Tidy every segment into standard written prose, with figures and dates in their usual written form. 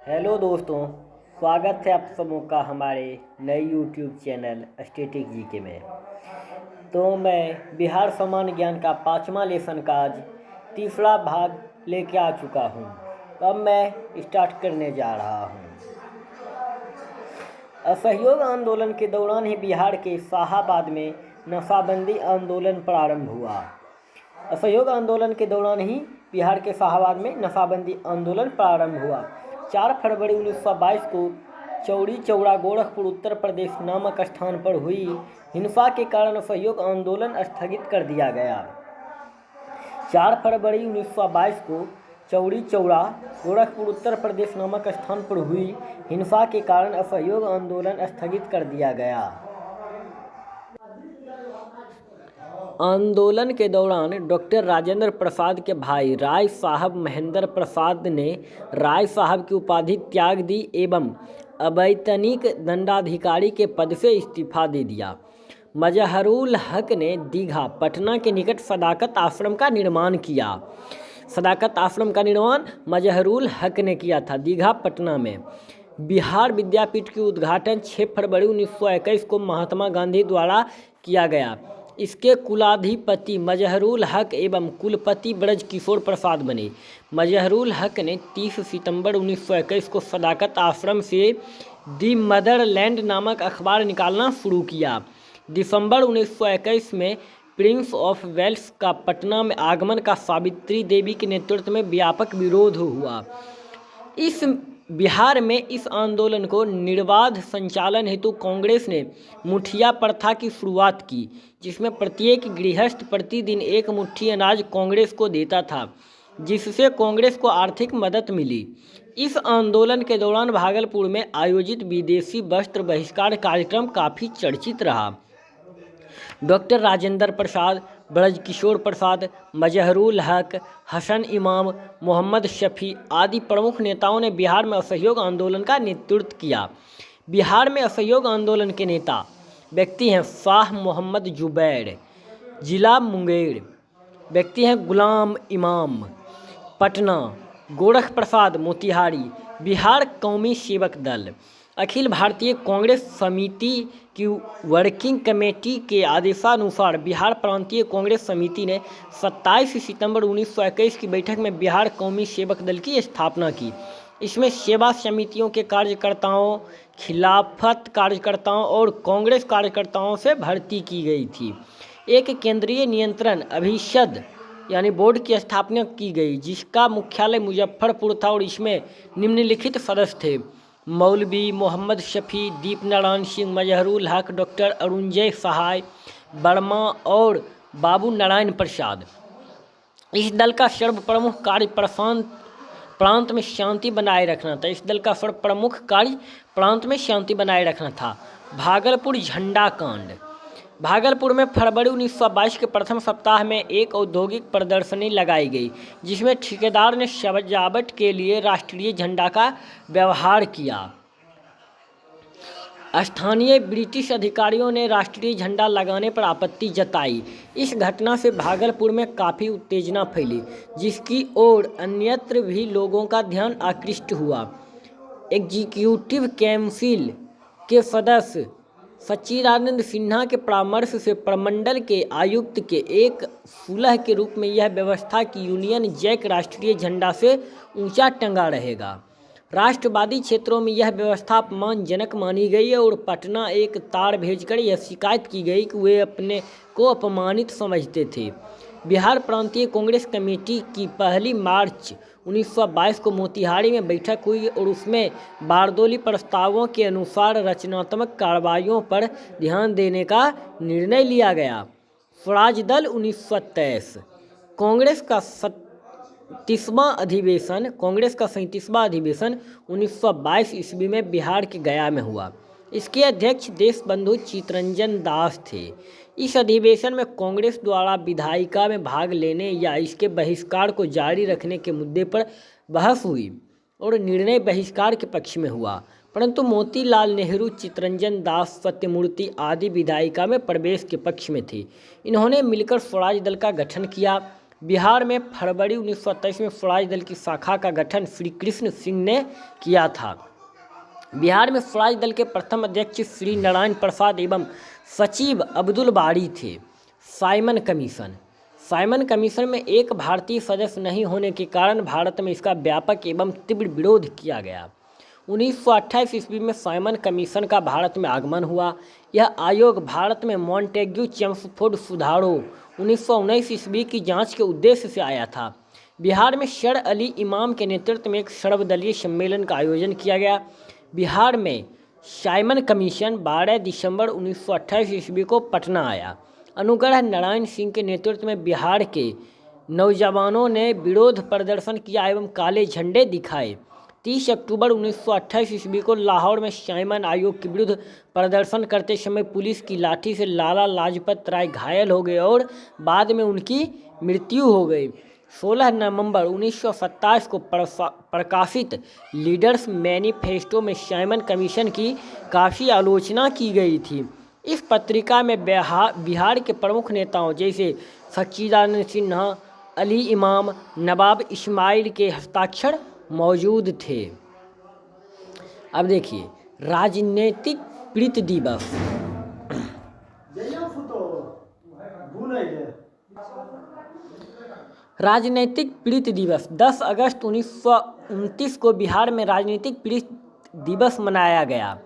Hello दोस्तों, स्वागत है आप सबों का हमारे नए यूट्यूब चैनल स्टैटिक जीके में। तो मैं बिहार सामान्य ज्ञान का 5वां लेसन का आज तीसरा भाग लेके आ चुका हूँ। तो अब मैं स्टार्ट करने जा रहा हूँ। असहयोग आंदोलन के दौरान ही बिहार के शाहाबाद में नशाबंदी आंदोलन प्रारंभ हुआ। असहयोग आंदोलन के दौरान ही बिहार के शाहाबाद में नशाबंदी आंदोलन प्रारंभ हुआ। 4 फरवरी 1922 को चौरी चौरा गोरखपुर उत्तर प्रदेश नामक स्थान पर हुई हिंसा के कारण असहयोग आंदोलन स्थगित कर दिया गया। 4 फरवरी 1922 को चौरी चौरा गोरखपुर उत्तर प्रदेश नामक स्थान पर हुई हिंसा के कारण असहयोग आंदोलन स्थगित कर दिया गया। आंदोलन के दौरान डॉक्टर राजेंद्र प्रसाद के भाई राय साहब महेंद्र प्रसाद ने राय साहब की उपाधि त्याग दी एवं अवैतनिक दंडाधिकारी के पद से इस्तीफा दे दिया। मजहरुल हक ने दीघा पटना के निकट सदाकत आश्रम का निर्माण किया। सदाकत आश्रम का निर्माण मजहरुल हक ने किया था दीघा पटना में। बिहार विद्यापीठ की उद्घाटन 6 फरवरी 1921 को महात्मा गांधी द्वारा किया गया। इसके कुलाधिपति मजहरुल हक एवं कुलपति ब्रज किशोर प्रसाद बने। मजहरुल हक ने 30 सितंबर 1921 को सदाकत आश्रम से दी मदरलैंड नामक अखबार निकालना शुरू किया। दिसंबर 1921 में प्रिंस ऑफ वेल्स का पटना में आगमन का सावित्री देवी के नेतृत्व में व्यापक विरोध हुआ। बिहार में इस आंदोलन को निर्बाध संचालन हेतु कांग्रेस ने मुठिया प्रथा की शुरुआत की, जिसमें प्रत्येक गृहस्थ प्रतिदिन एक मुट्ठी अनाज कांग्रेस को देता था, जिससे कांग्रेस को आर्थिक मदद मिली। इस आंदोलन के दौरान भागलपुर में आयोजित विदेशी वस्त्र बहिष्कार कार्यक्रम काफ़ी चर्चित रहा। डॉक्टर राजेंद्र प्रसाद, ब्रजकिशोर प्रसाद, मजहरुल हक, हसन इमाम, मोहम्मद शफी आदि प्रमुख नेताओं ने बिहार में असहयोग आंदोलन का नेतृत्व किया। बिहार में असहयोग आंदोलन के नेता व्यक्ति हैं शाह मोहम्मद जुबैर, जिला मुंगेर। व्यक्ति हैं गुलाम इमाम, पटना। गोरख प्रसाद, मोतिहारी। बिहार कौमी सेवक दल, अखिल भारतीय कांग्रेस समिति की वर्किंग कमेटी के आदेशानुसार बिहार प्रांतीय कांग्रेस समिति ने 27 सितंबर 1921 की बैठक में बिहार कौमी सेवक दल की स्थापना की। इसमें सेवा समितियों के कार्यकर्ताओं, खिलाफत कार्यकर्ताओं और कांग्रेस कार्यकर्ताओं से भर्ती की गई थी। एक केंद्रीय नियंत्रण अभिषद यानी बोर्ड की स्थापना की गई, जिसका मुख्यालय मुजफ्फरपुर था और इसमें निम्नलिखित सदस्य थे: मौलवी मोहम्मद शफी, दीप नारायण सिंह, मजहरुल हक, डॉक्टर अरुणजय सहाय वर्मा और बाबू नारायण प्रसाद। इस दल का सर्वप्रमुख कार्य प्रांत में शांति बनाए रखना था। इस दल का सर्वप्रमुख कार्य प्रांत में शांति बनाए रखना था। भागलपुर झंडा कांड। भागलपुर में फरवरी 1922 के प्रथम सप्ताह में एक औद्योगिक प्रदर्शनी लगाई गई, जिसमें ठेकेदार ने सजावट के लिए राष्ट्रीय झंडा का व्यवहार किया। स्थानीय ब्रिटिश अधिकारियों ने राष्ट्रीय झंडा लगाने पर आपत्ति जताई। इस घटना से भागलपुर में काफ़ी उत्तेजना फैली, जिसकी ओर अन्यत्र भी लोगों का ध्यान आकृष्ट हुआ। एग्जीक्यूटिव काउंसिल के सदस्य सच्चिदानंद सिन्हा के परामर्श से प्रमंडल के आयुक्त के एक सुलह के रूप में यह व्यवस्था की यूनियन जैक राष्ट्रीय झंडा से ऊंचा टंगा रहेगा। राष्ट्रवादी क्षेत्रों में यह व्यवस्था अपमानजनक मानी गई और पटना एक तार भेजकर यह शिकायत की गई कि वे अपने को अपमानित समझते थे। बिहार प्रांतीय कांग्रेस कमेटी की पहली मार्च 1922 को मोतिहारी में बैठक हुई और उसमें बारदोली प्रस्तावों के अनुसार रचनात्मक कार्रवाइयों पर ध्यान देने का निर्णय लिया गया। स्वराज दल 1923। कांग्रेस का 37वां अधिवेशन 1922 ईस्वी में बिहार के गया में हुआ। इसके अध्यक्ष देशबंधु चितरंजन दास थे। इस अधिवेशन में कांग्रेस द्वारा विधायिका में भाग लेने या इसके बहिष्कार को जारी रखने के मुद्दे पर बहस हुई और निर्णय बहिष्कार के पक्ष में हुआ, परंतु मोतीलाल नेहरू, चितरंजन दास, सत्यमूर्ति आदि विधायिका में प्रवेश के पक्ष में थे। इन्होंने मिलकर स्वराज दल का गठन किया। बिहार में फरवरी 1928 में स्वराज दल की शाखा का गठन श्री कृष्ण सिंह ने किया था। बिहार में स्वराज दल के प्रथम अध्यक्ष श्री नारायण प्रसाद एवं सचिव अब्दुल बारी थे। साइमन कमीशन में एक भारतीय सदस्य नहीं होने के कारण भारत में इसका व्यापक एवं तीव्र विरोध किया गया। 1928 ईस्वी में साइमन कमीशन का भारत में आगमन हुआ। यह आयोग भारत में मॉन्टेग्यू चेम्सफोर्ड सुधारों 1919 ईस्वी की जांच के उद्देश्य से आया था। बिहार में सर अली इमाम के नेतृत्व में एक सर्वदलीय सम्मेलन का आयोजन किया गया। बिहार में साइमन कमीशन 12 दिसंबर 1928 ईस्वी को पटना आया। अनुग्रह नारायण सिंह के नेतृत्व में बिहार के नौजवानों ने विरोध प्रदर्शन किया एवं काले झंडे दिखाए। 30 अक्टूबर 1928 ईस्वी को लाहौर में साइमन आयोग के विरुद्ध प्रदर्शन करते समय पुलिस की लाठी से लाला लाजपत राय घायल हो गए और बाद में उनकी मृत्यु हो गई। 16 नवंबर 1927 को प्रकाशित लीडर्स मैनिफेस्टो में साइमन कमीशन की काफ़ी आलोचना की गई थी। इस पत्रिका में बिहार के प्रमुख नेताओं जैसे सच्चिदानंद सिन्हा, अली इमाम, नवाब इस्माइल के हस्ताक्षर मौजूद थे। अब देखिए राजनीतिक प्रीति दिवस। राजनीतिक प्रीति दिवस 10 अगस्त 1929 को बिहार में राजनीतिक प्रीति दिवस मनाया गया।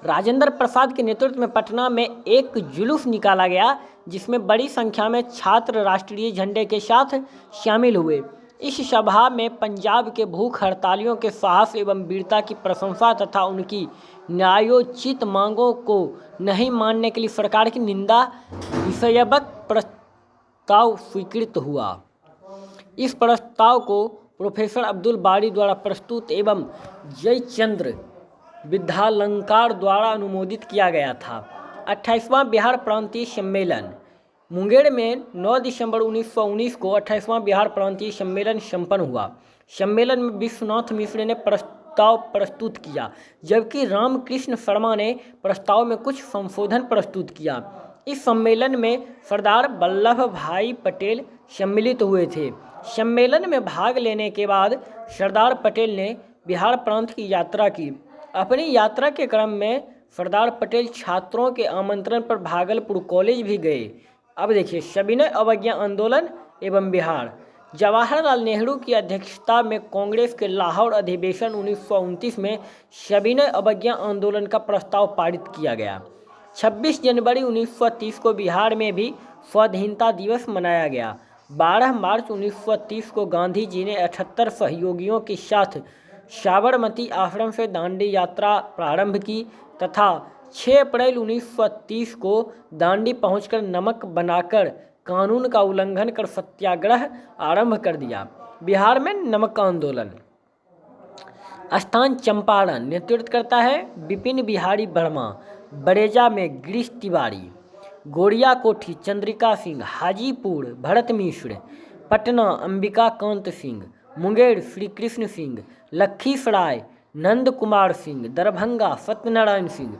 राजेंद्र प्रसाद के नेतृत्व में पटना में एक जुलूस निकाला गया जिसमें बड़ी संख्या में छात्र राष्ट्रीय झंडे के साथ शामिल हुए। इस सभा में पंजाब के भूख हड़तालियों के साहस एवं वीरता की प्रशंसा तथा उनकी न्यायोचित मांगों को नहीं मानने के लिए सरकार की निंदा विषयक प्रस्ताव स्वीकृत हुआ। इस प्रस्ताव को प्रोफेसर अब्दुल बारी द्वारा प्रस्तुत एवं जयचंद्र विद्यालंकार द्वारा अनुमोदित किया गया था। 28वां बिहार प्रांतीय सम्मेलन मुंगेर में 9 दिसंबर 1919 को 28वां बिहार प्रांतीय सम्मेलन संपन्न हुआ। सम्मेलन में विश्वनाथ मिश्र ने प्रस्ताव प्रस्तुत किया जबकि रामकृष्ण शर्मा ने प्रस्ताव में कुछ संशोधन प्रस्तुत किया। इस सम्मेलन में सरदार वल्लभ भाई पटेल सम्मिलित हुए थे। सम्मेलन में भाग लेने के बाद सरदार पटेल ने बिहार प्रांत की यात्रा की। अपनी यात्रा के क्रम में सरदार पटेल छात्रों के आमंत्रण पर भागलपुर कॉलेज भी गए। अब देखिए सविनय अवज्ञा आंदोलन एवं बिहार। जवाहरलाल नेहरू की अध्यक्षता में कांग्रेस के लाहौर अधिवेशन 1929 में सविनय अवज्ञा आंदोलन का प्रस्ताव पारित किया गया। 26 जनवरी 1930 को बिहार में भी स्वाधीनता दिवस मनाया गया। 12 मार्च 1930 को गांधी जी ने 78 सहयोगियों के साथ साबरमती आश्रम से दांडी यात्रा प्रारंभ की तथा 6 अप्रैल 1930 को दांडी पहुंचकर नमक बनाकर कानून का उल्लंघन कर सत्याग्रह आरंभ कर दिया। बिहार में नमक आंदोलन। स्थान चंपारण। नेतृत्व करता है विपिन बिहारी वर्मा। बरेजा में गिरीश तिवारी। गोरिया कोठी चंद्रिका सिंह। हाजीपुर भरत मिश्र। पटना अंबिका कांत सिंह। मुंगेर श्री कृष्ण सिंह। लखीसराय नंद कुमार सिंह। दरभंगा सत्यनारायण सिंह।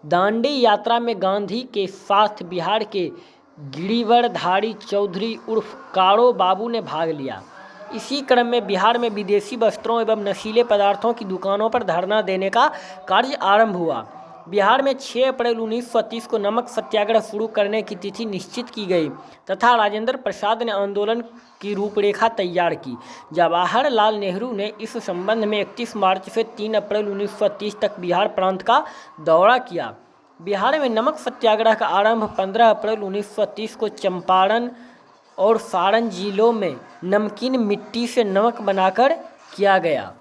दांडी यात्रा में गांधी के साथ बिहार के गिरिवरधारी चौधरी उर्फ कारो बाबू ने भाग लिया। इसी क्रम में बिहार में विदेशी वस्त्रों एवं नशीले पदार्थों की दुकानों पर धरना देने का कार्य आरंभ हुआ। बिहार में 6 अप्रैल 1930 को नमक सत्याग्रह शुरू करने की तिथि निश्चित की गई तथा राजेंद्र प्रसाद ने आंदोलन की रूपरेखा तैयार की। जवाहरलाल नेहरू ने इस संबंध में 31 मार्च से 3 अप्रैल 1930 तक बिहार प्रांत का दौरा किया। बिहार में नमक सत्याग्रह का आरंभ 15 अप्रैल 1930 को चंपारण और सारण जिलों में नमकीन मिट्टी से नमक बनाकर किया गया।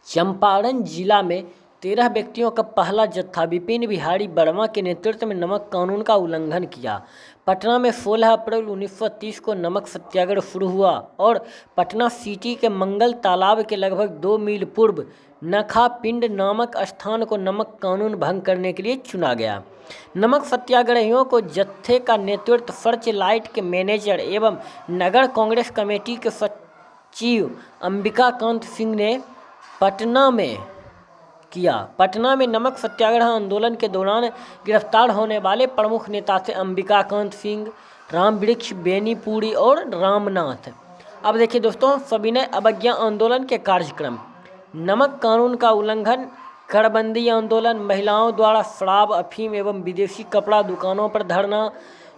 चंपारण जिला में 13 व्यक्तियों का पहला जत्था विपिन बिहारी वर्मा के नेतृत्व में नमक कानून का उल्लंघन किया। पटना में 16 अप्रैल 1930 को नमक सत्याग्रह शुरू हुआ और पटना सिटी के मंगल तालाब के लगभग 2 मील पूर्व नखा पिंड नामक स्थान को नमक कानून भंग करने के लिए चुना गया। नमक सत्याग्रहियों को जत्थे का नेतृत्व सर्च लाइट के मैनेजर एवं नगर कांग्रेस कमेटी के सचिव अंबिका कांत सिंह ने पटना में किया। पटना में नमक सत्याग्रह आंदोलन के दौरान गिरफ्तार होने वाले प्रमुख नेता थे अंबिका कांत सिंह, राम वृक्ष, बेनीपुरी और रामनाथ। अब देखिए दोस्तों, सविनय अवज्ञा आंदोलन के कार्यक्रम। नमक कानून का उल्लंघन, करबंदी आंदोलन, महिलाओं द्वारा शराब, अफीम एवं विदेशी कपड़ा दुकानों पर धरना,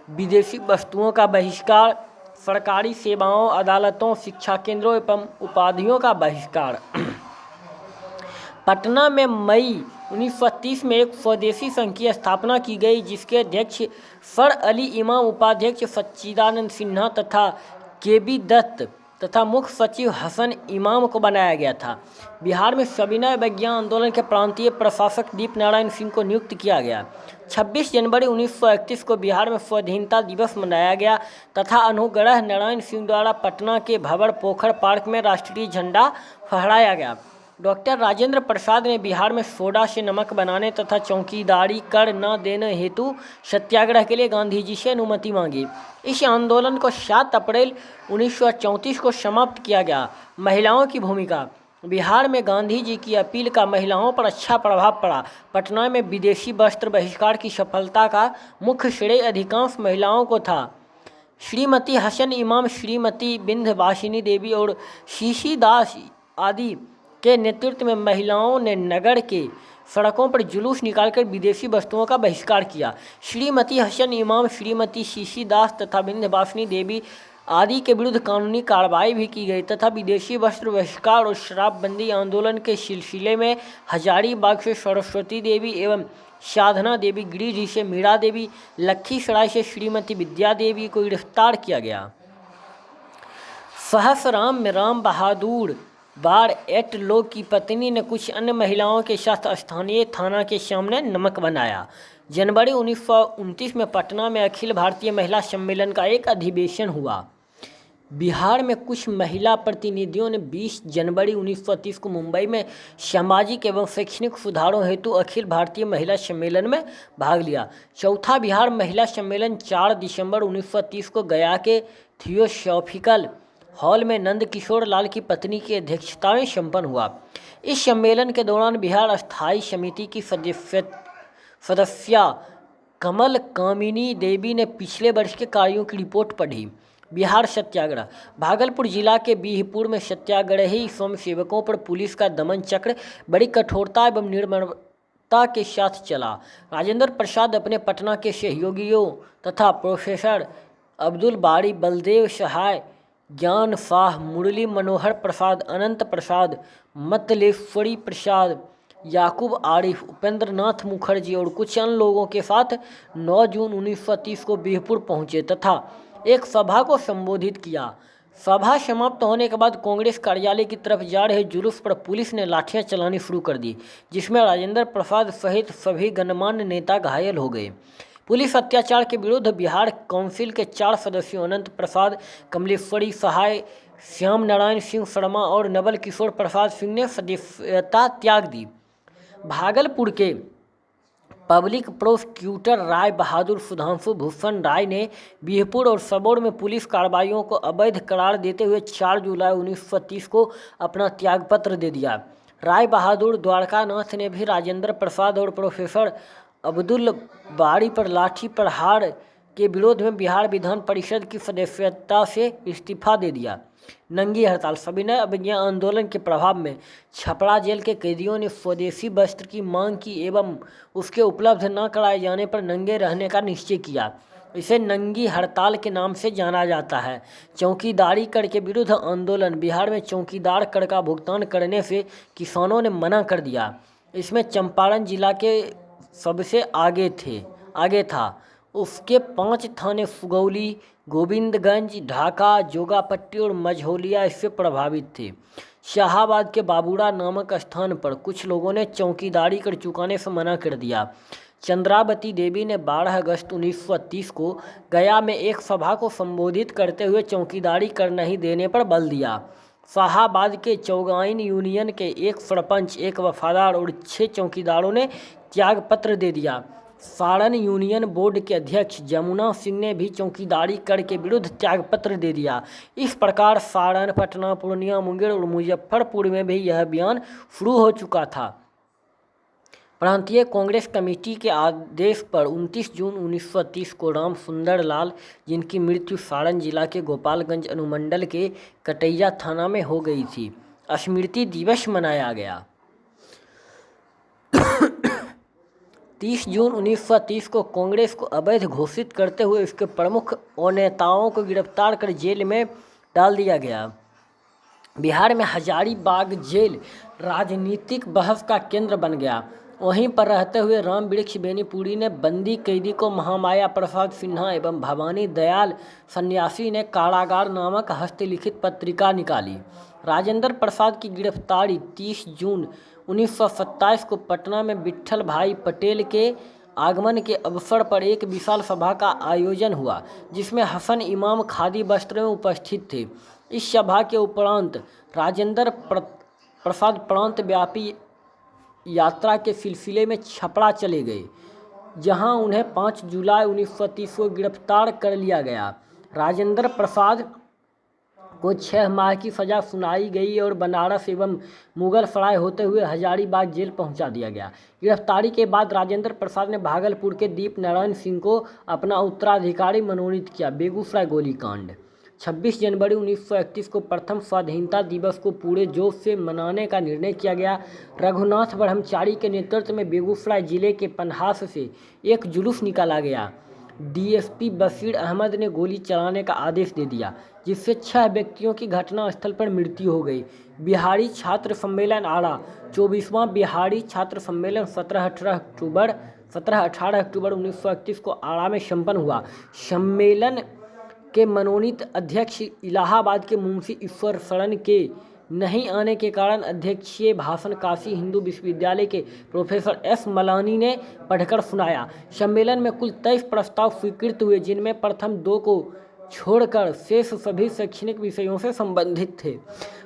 विदेशी वस्तुओं का बहिष्कार, सरकारी सेवाओं, अदालतों, शिक्षा केंद्रों एवं उपाधियों का बहिष्कार। पटना में मई 1930 में एक स्वदेशी संघ की स्थापना की गई, जिसके अध्यक्ष सर अली इमाम, उपाध्यक्ष सच्चिदानंद सिन्हा तथा केबी दत्त तथा मुख्य सचिव हसन इमाम को बनाया गया था। बिहार में सविनय अवज्ञा आंदोलन के प्रांतीय प्रशासक दीप नारायण सिंह को नियुक्त किया गया। 26 जनवरी 1931 को बिहार में स्वाधीनता दिवस मनाया गया तथा अनुग्रह नारायण सिंह द्वारा पटना के भंवर पोखर पार्क में राष्ट्रीय झंडा फहराया गया। डॉक्टर राजेंद्र प्रसाद ने बिहार में सोडा से नमक बनाने तथा चौकीदारी कर न देने हेतु सत्याग्रह के लिए गांधी जी से अनुमति मांगी। इस आंदोलन को 7 अप्रैल 1934 को समाप्त किया गया। महिलाओं की भूमिका। बिहार में गांधी जी की अपील का महिलाओं पर अच्छा प्रभाव पड़ा। पटना में विदेशी वस्त्र बहिष्कार की सफलता का मुख्य श्रेय अधिकांश महिलाओं को था। श्रीमती हसन इमाम, श्रीमती विंध्यवासिनी देवी और शीशी दास आदि के नेतृत्व में महिलाओं ने नगर के सड़कों पर जुलूस निकालकर विदेशी वस्तुओं का बहिष्कार किया। श्रीमती हसन इमाम, श्रीमती शीशी दास तथा विंध्यवासिनी देवी आदि के विरुद्ध कानूनी कार्रवाई भी की गई तथा विदेशी वस्त्र बहिष्कार और शराबबंदी आंदोलन के सिलसिले में हजारीबाग से सरस्वती देवी एवं साधना देवी, गिरिडीह से मीरा देवी, लखीसराय से श्रीमती विद्या देवी को गिरफ्तार किया गया। सहसराम में राम बहादुर बार एटलो की पत्नी ने कुछ अन्य महिलाओं के साथ स्थानीय थाना के सामने नमक बनाया। जनवरी 1929 में पटना में अखिल भारतीय महिला सम्मेलन का एक अधिवेशन हुआ। बिहार में कुछ महिला प्रतिनिधियों ने 20 जनवरी 1930 को मुंबई में सामाजिक एवं शैक्षणिक सुधारों हेतु अखिल भारतीय महिला सम्मेलन में भाग लिया। चौथा बिहार महिला सम्मेलन 4 दिसंबर 1930 को गया के थियोसॉफिकल हॉल में नंद किशोर लाल की पत्नी की अध्यक्षता में संपन्न हुआ। इस सम्मेलन के दौरान बिहार स्थायी समिति की सदस्या कमल कामिनी देवी ने पिछले वर्ष के कार्यों की रिपोर्ट पढ़ी। बिहार सत्याग्रह। भागलपुर जिला के बीहपुर में सत्याग्रही स्वयंसेवकों पर पुलिस का दमन चक्र बड़ी कठोरता एवं निर्ममता के साथ चला। राजेंद्र प्रसाद अपने पटना के सहयोगियों तथा प्रोफेसर अब्दुल बारी, बलदेव सहाय, ज्ञान शाह, मुरली मनोहर प्रसाद, अनंत प्रसाद, मतलेश्वरी प्रसाद, याकूब आरिफ, उपेंद्र नाथ मुखर्जी और कुछ अन्य लोगों के साथ 9 जून 1930 को बीहपुर पहुंचे तथा एक सभा को संबोधित किया। सभा समाप्त होने के बाद कांग्रेस कार्यालय की तरफ जा रहे जुलूस पर पुलिस ने लाठियां चलानी शुरू कर दी, जिसमें राजेंद्र प्रसाद सहित सभी गणमान्य नेता घायल हो गए। पुलिस अत्याचार के विरुद्ध बिहार काउंसिल के 4 सदस्यों अनंत प्रसाद, कमलेश्वरी सहाय, श्याम नारायण सिंह शर्मा और नवल किशोर प्रसाद सिंह ने सदस्यता त्याग दी। भागलपुर के पब्लिक प्रोसिक्यूटर राय बहादुर सुधांशु भूषण राय ने बीहपुर और सबौर में पुलिस कार्रवाइयों को अवैध करार देते हुए 4 जुलाई 1930 को अपना त्यागपत्र दे दिया। राय बहादुर द्वारकानाथ ने भी राजेंद्र प्रसाद और प्रोफेसर अब्दुल बारी पर लाठी प्रहार के विरोध में बिहार विधान परिषद की सदस्यता से इस्तीफा दे दिया। नंगी हड़ताल। सविनय अवज्ञा आंदोलन के प्रभाव में छपरा जेल के कैदियों ने स्वदेशी वस्त्र की मांग की एवं उसके उपलब्ध न कराए जाने पर नंगे रहने का निश्चय किया। इसे नंगी हड़ताल के नाम से जाना जाता है। चौकीदारी कर के विरुद्ध आंदोलन। बिहार में चौकीदार कर का भुगतान करने से किसानों ने मना कर दिया। इसमें चंपारण जिला के सबसे आगे था। उसके 5 थाने सुगौली, गोविंदगंज, ढाका, जोगापट्टी और मझौलिया इससे प्रभावित थे। शाहाबाद के बाबूड़ा नामक स्थान पर कुछ लोगों ने चौकीदारी कर चुकाने से मना कर दिया। चंद्रावती देवी ने 12 अगस्त 1930 को गया में एक सभा को संबोधित करते हुए चौकीदारी कर नहीं देने पर बल दिया। शाहाबाद के चौगाइन यूनियन के एक सरपंच, एक वफादार और 6 चौकीदारों ने त्यागपत्र दे दिया। सारण यूनियन बोर्ड के अध्यक्ष जमुना सिंह ने भी चौकीदारी कर के विरुद्ध त्यागपत्र दे दिया। इस प्रकार सारण, पटना, पूर्णिया, मुंगेर और मुजफ्फरपुर में भी यह अभियान शुरू हो चुका था। प्रांतीय कांग्रेस कमेटी के आदेश पर 29 जून 1930 को राम सुंदर लाल, जिनकी मृत्यु सारण जिला के गोपालगंज अनुमंडल के कटैया थाना में हो गई थी, स्मृति दिवस मनाया गया। 30 जून 1930 को कांग्रेस को अवैध घोषित करते हुए इसके प्रमुख और नेताओं को गिरफ्तार कर जेल में डाल दिया गया। बिहार में हजारीबाग जेल राजनीतिक बहस का केंद्र बन गया। वहीं पर रहते हुए राम वृक्ष बेनीपुरी ने बंदी कैदी को महामाया प्रसाद सिन्हा एवं भवानी दयाल सन्यासी ने कारागार नामक हस्तलिखित पत्रिका निकाली। राजेंद्र प्रसाद की गिरफ्तारी 30 जून 1927 को पटना में विट्ठल भाई पटेल के आगमन के अवसर पर एक विशाल सभा का आयोजन हुआ, जिसमें हसन इमाम खादी वस्त्र में उपस्थित थे। इस सभा के उपरांत राजेंद्र प्रसाद प्रांत व्यापी यात्रा के सिलसिले में छपरा चले गए, जहां उन्हें 5 जुलाई 1930 को गिरफ्तार कर लिया गया। राजेंद्र प्रसाद को 6 माह की सजा सुनाई गई और बनारस एवं मुगल सराय होते हुए हजारीबाग जेल पहुंचा दिया गया। गिरफ्तारी के बाद राजेंद्र प्रसाद ने भागलपुर के दीप नारायण सिंह को अपना उत्तराधिकारी मनोनीत किया। बेगूसराय गोलीकांड 26 जनवरी 1931 को प्रथम स्वाधीनता दिवस को पूरे जोश से मनाने का निर्णय किया गया। रघुनाथ ब्रह्मचारी के नेतृत्व में बेगूसराय जिले के पन्हास से एक जुलूस निकाला गया। डीएसपी बशीर अहमद ने गोली चलाने का आदेश दे दिया, जिससे 6 व्यक्तियों की घटनास्थल पर मृत्यु हो गई। बिहारी छात्र सम्मेलन आरा 24वां बिहारी छात्र सम्मेलन 17-18 अक्टूबर 1931 को आरा में संपन्न हुआ। सम्मेलन के मनोनीत अध्यक्ष इलाहाबाद के मुंशी ईश्वर शरण के नहीं आने के कारण अध्यक्षीय भाषण काशी हिंदू विश्वविद्यालय के प्रोफेसर एस मलानी ने पढ़कर सुनाया। सम्मेलन में कुल 23 प्रस्ताव स्वीकृत हुए, जिनमें प्रथम 2 को छोड़कर शेष सभी शैक्षणिक विषयों से संबंधित थे।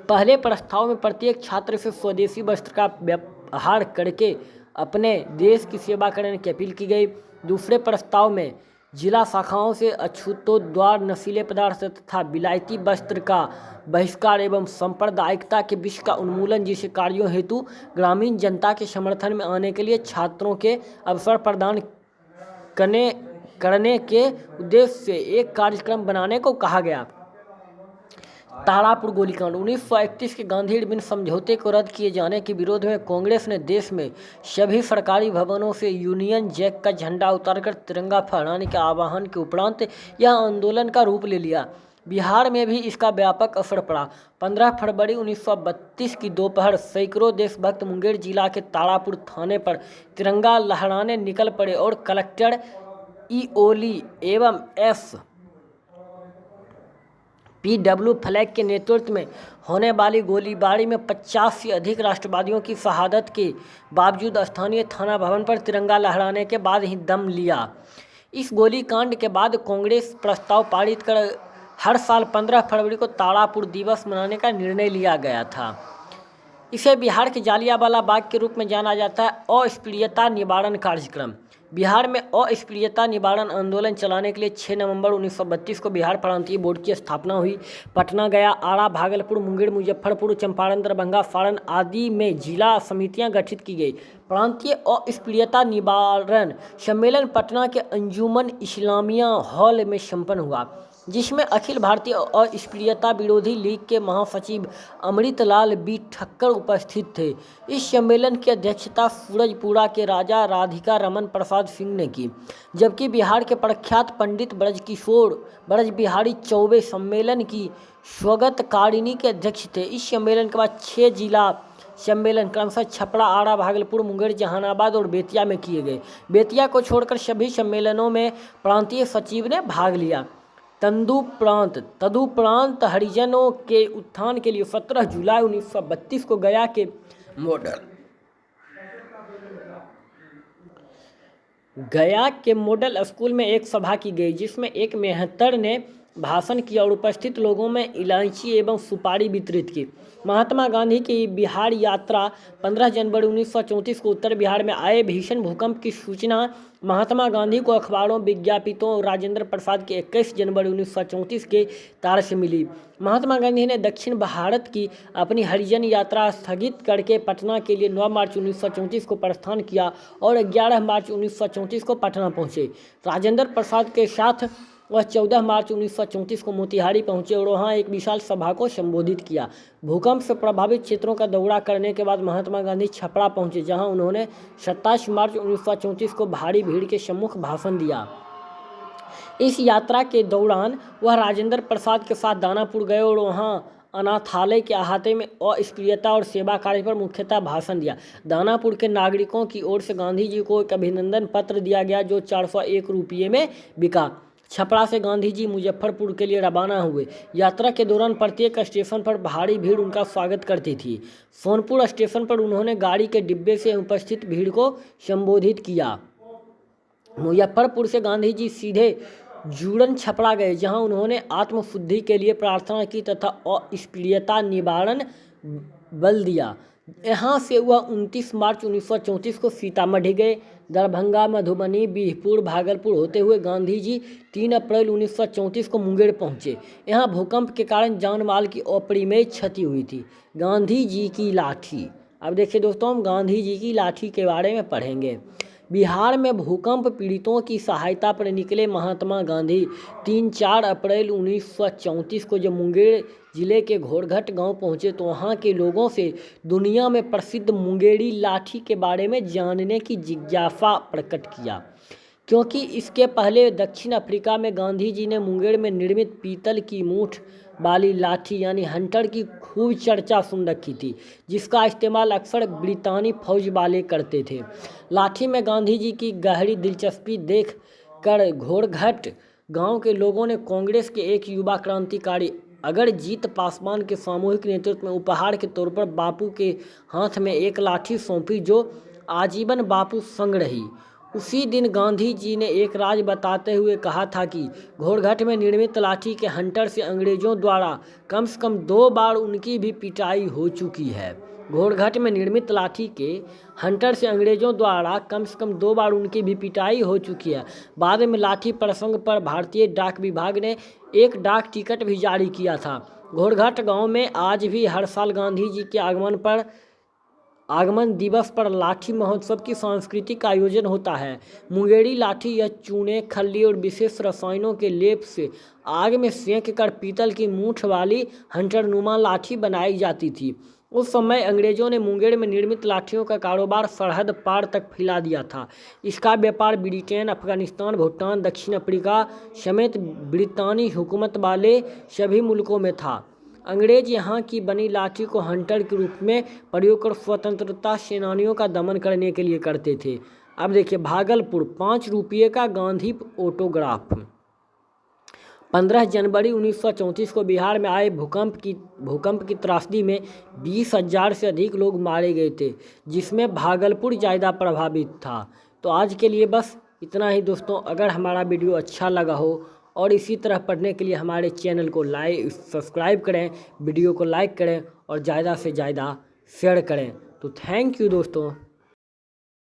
पहले प्रस्ताव में प्रत्येक छात्र से स्वदेशी वस्त्र का व्यवहार करके अपने देश की सेवा करने की अपील की गई। दूसरे प्रस्ताव में जिला शाखाओं से अछूतोद्वार नशीले पदार्थ तथा विलायती वस्त्र का बहिष्कार एवं सांप्रदायिकता के विष का उन्मूलन जैसे कार्यों हेतु ग्रामीण जनता के समर्थन में आने के लिए छात्रों के अवसर प्रदान करने के उद्देश्य से एक कार्यक्रम बनाने को कहा गया। तारापुर गोलीकांड 1931 के गांधी इरविन समझौते को रद्द किए जाने के विरोध में कांग्रेस ने देश में सभी सरकारी भवनों से यूनियन जैक का झंडा उतारकर तिरंगा फहराने के आह्वान के उपरांत यह आंदोलन का रूप ले लिया। बिहार में भी इसका व्यापक असर पड़ा। 15 फरवरी 1932 की दोपहर सैकड़ों देशभक्त मुंगेर जिला के तारापुर थाने पर तिरंगा लहराने निकल पड़े और कलेक्टर ईओली एवं PW फ्लैग के नेतृत्व में होने वाली गोलीबारी में 50 से अधिक राष्ट्रवादियों की शहादत के बावजूद स्थानीय थाना भवन पर तिरंगा लहराने के बाद ही दम लिया। इस गोलीकांड के बाद कांग्रेस प्रस्ताव पारित कर हर साल 15 फरवरी को तारापुर दिवस मनाने का निर्णय लिया गया था। इसे बिहार के जालियांवाला बाग के रूप में जाना जाता है। अस्पृश्यता निवारण कार्यक्रम बिहार में अस्पृश्यता निवारण आंदोलन चलाने के लिए 6 नवंबर 1932 को बिहार प्रांतीय बोर्ड की स्थापना हुई। पटना, गया, आरा, भागलपुर, मुंगेर, मुजफ्फरपुर, चंपारण, दरभंगा, सारण आदि में जिला समितियां गठित की गई। प्रांतीय अस्पृश्यता निवारण सम्मेलन पटना के अंजुमन इस्लामिया हॉल में संपन्न हुआ, जिसमें अखिल भारतीय अस्पृश्यता विरोधी लीग के महासचिव अमृतलाल बी ठक्कर उपस्थित थे। इस सम्मेलन की अध्यक्षता सूरजपुरा के राजा राधिका रमन प्रसाद सिंह ने की, जबकि बिहार के प्रख्यात पंडित ब्रज बिहारी चौबे सम्मेलन की स्वागतकारिणी के अध्यक्ष थे। इस सम्मेलन के बाद 6 जिला सम्मेलन क्रमशः छपरा, आरा, भागलपुर, मुंगेर, जहानाबाद और बेतिया में किए गए। बेतिया को छोड़कर सभी सम्मेलनों में प्रांतीय सचिव ने भाग लिया। तदुपरांत हरिजनों के उत्थान के लिए 17 जुलाई 1932 को गया के मॉडल स्कूल में एक सभा की गई, जिसमें एक मेहतर ने भाषण किया और उपस्थित लोगों में इलायची एवं सुपारी वितरित की। महात्मा गांधी की बिहार यात्रा 15 जनवरी 1934 को उत्तर बिहार में आए भीषण भूकंप की सूचना महात्मा गांधी को अखबारों, विज्ञापितों और राजेंद्र प्रसाद के 21 जनवरी 1934 के तार से मिली। महात्मा गांधी ने दक्षिण भारत की अपनी हरिजन यात्रा स्थगित करके पटना के लिए 9 मार्च 1934 को प्रस्थान किया और 11 मार्च 1934 को पटना पहुंचे। राजेंद्र प्रसाद के साथ वह 14 मार्च 1934 को मोतिहारी पहुंचे और वहां एक विशाल सभा को संबोधित किया। भूकंप से प्रभावित क्षेत्रों का दौरा करने के बाद महात्मा गांधी छपरा पहुंचे, जहां उन्होंने 27 मार्च 1934 को भारी भीड़ के सम्मुख भाषण दिया। इस यात्रा के दौरान वह राजेंद्र प्रसाद के साथ दानापुर गए और वहां अनाथालय के अहाते में अस्पृश्यता और सेवा कार्य पर मुख्यतः भाषण दिया। दानापुर के नागरिकों की ओर से गांधी जी को एक अभिनंदन पत्र दिया गया जो 401 रुपये में बिका। छपरा से गांधी जी मुजफ्फरपुर के लिए रवाना हुए। यात्रा के दौरान प्रत्येक स्टेशन पर भारी भीड़ उनका स्वागत करती थी। सोनपुर स्टेशन पर उन्होंने गाड़ी के डिब्बे से उपस्थित भीड़ को संबोधित किया। मुजफ्फरपुर से गांधी जी सीधे जूड़न छपरा गए, जहां उन्होंने आत्मशुद्धि के लिए प्रार्थना की तथा अस्पृश्यता निवारण बल दिया। यहाँ से वह 29 मार्च 1934 को सीतामढ़ी गए। दरभंगा, मधुबनी, बिहपुर, भागलपुर होते हुए गांधी जी 3 अप्रैल 1934 को मुंगेर पहुंचे। यहाँ भूकंप के कारण जान माल की अप्रिमेय क्षति हुई थी। गांधी जी की लाठी। अब देखिए दोस्तों, हम गांधी जी की लाठी के बारे में पढ़ेंगे। बिहार में भूकंप पीड़ितों की सहायता पर निकले महात्मा गांधी 3-4 अप्रैल 1934 को जब मुंगेर जिले के घोड़घट गांव पहुंचे तो वहां के लोगों से दुनिया में प्रसिद्ध मुंगेरी लाठी के बारे में जानने की जिज्ञासा प्रकट किया, क्योंकि इसके पहले दक्षिण अफ्रीका में गांधी जी ने मुंगेर में निर्मित पीतल की मूठ वाली लाठी यानी हंटर की खूब चर्चा सुन रखी थी, जिसका इस्तेमाल अक्सर ब्रितानी फौज वाले करते थे। लाठी में गांधी जी की गहरी दिलचस्पी देख कर घोड़घट गांव के लोगों ने कांग्रेस के एक युवा क्रांतिकारी अगरजीत पासवान के सामूहिक नेतृत्व में उपहार के तौर पर बापू के हाथ में एक लाठी सौंपी, जो आजीवन बापू संग रही। उसी दिन गांधी जी ने एक राज बताते हुए कहा था कि घोड़घट में निर्मित लाठी के हंटर से अंग्रेजों द्वारा कम से कम 2 बार उनकी भी पिटाई हो चुकी है। घोड़घट में निर्मित लाठी के हंटर से अंग्रेजों द्वारा कम से कम 2 बार उनकी भी पिटाई हो चुकी है। बाद में लाठी प्रसंग पर भारतीय डाक विभाग ने एक डाक टिकट भी जारी किया था। घोड़घट गांव में आज भी हर साल गांधी जी के आगमन दिवस पर लाठी महोत्सव की सांस्कृतिक आयोजन होता है। मुंगेरी लाठी यह चूने, खल्ली और विशेष रसायनों के लेप से आग में सेंक कर पीतल की मूठ वाली हंटरनुमा लाठी बनाई जाती थी। उस समय अंग्रेजों ने मुंगेर में निर्मित लाठियों का कारोबार सरहद पार तक फैला दिया था। इसका व्यापार ब्रिटेन, अफगानिस्तान, भूटान, दक्षिण अफ्रीका समेत ब्रितानी हुकूमत वाले सभी मुल्कों में था। अंग्रेज यहाँ की बनी लाठी को हंटर के रूप में प्रयोग कर स्वतंत्रता सेनानियों का दमन करने के लिए करते थे। अब देखिए, भागलपुर 5 रुपये का गांधी ऑटोग्राफ। 15 जनवरी 1934 को बिहार में आए भूकंप की त्रासदी में 20,000 से अधिक लोग मारे गए थे, जिसमें भागलपुर ज़्यादा प्रभावित था। तो आज के लिए बस इतना ही दोस्तों। अगर हमारा वीडियो अच्छा लगा हो और इसी तरह पढ़ने के लिए हमारे चैनल को सब्सक्राइब करें, वीडियो को लाइक करें और ज़्यादा से ज़्यादा शेयर करें। तो थैंक यू दोस्तों।